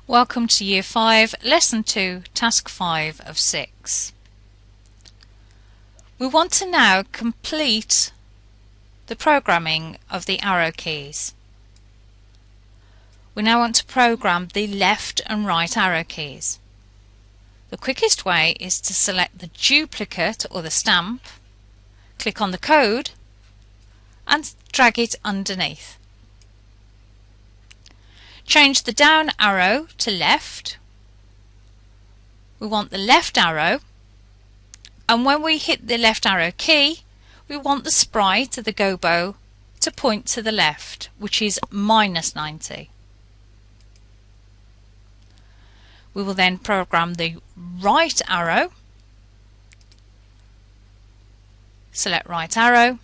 Welcome to Year 5, Lesson 2, Task 5 of 6. We want to now complete the programming of the arrow keys. We now want to program the left and right arrow keys. The quickest way is to select the duplicate or the stamp, click on the code and drag it underneath. Change the down arrow to left. We want the left arrow, and when we hit the left arrow key, we want the sprite of the gobo to point to the left, which is -90. We will then program the right arrow. Select right arrow,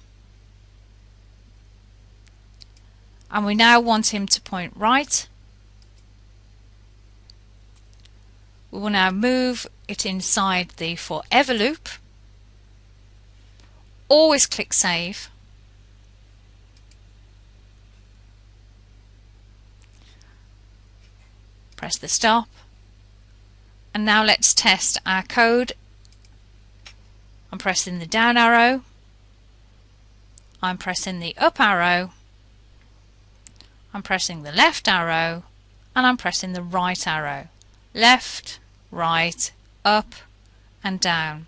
and we now want him to point right. We will now move it inside the forever loop. Always click save. Press the stop. And now let's test our code. I'm pressing the down arrow. I'm pressing the up arrow. I'm pressing the left arrow. And I'm pressing the right arrow. Left, right, up and down.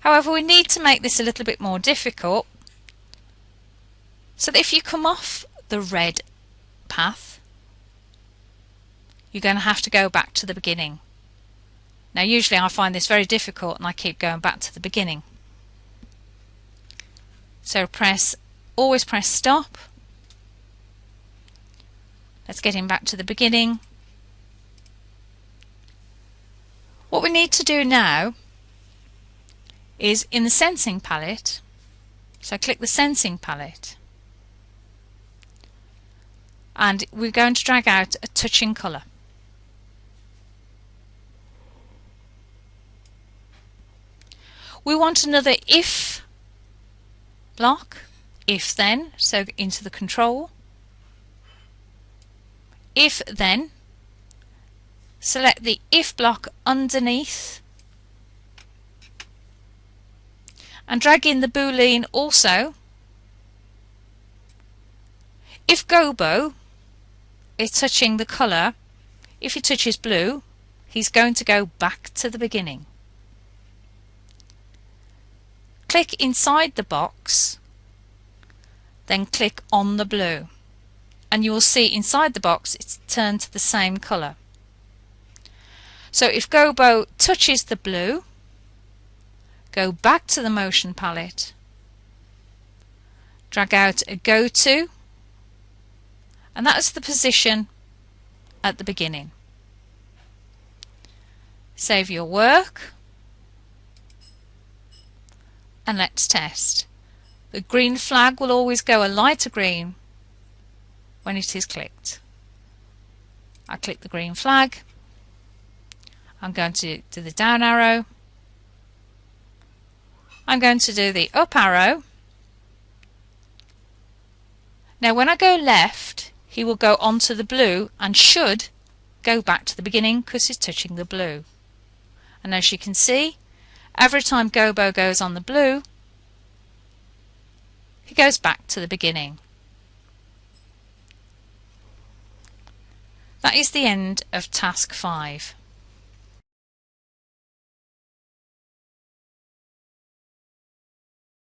However, we need to make this a little bit more difficult, so that if you come off the red path, you're going to have to go back to the beginning. Now usually I find this very difficult and I keep going back to the beginning. So always press stop. Let's get him back to the beginning. What we need to do now is in the sensing palette, so click the sensing palette, and we're going to drag out a touching colour. We want another if block, if then, so into the control, if then. Select the if block underneath and drag in the boolean also. If gobo is touching the colour, if he touches blue, he's going to go back to the beginning. Click inside the box, then click on the blue, and you will see inside the box it's turned to the same colour. So if gobo touches the blue, go back to the motion palette, drag out a go to, and that's the position at the beginning. Save your work and let's test. The green flag will always go a lighter green when it is clicked. I click the green flag. I'm going to do the down arrow. I'm going to do the up arrow. Now when I go left, he will go onto the blue and should go back to the beginning because he's touching the blue. And as you can see, every time gobo goes on the blue, he goes back to the beginning. That is the end of task 5.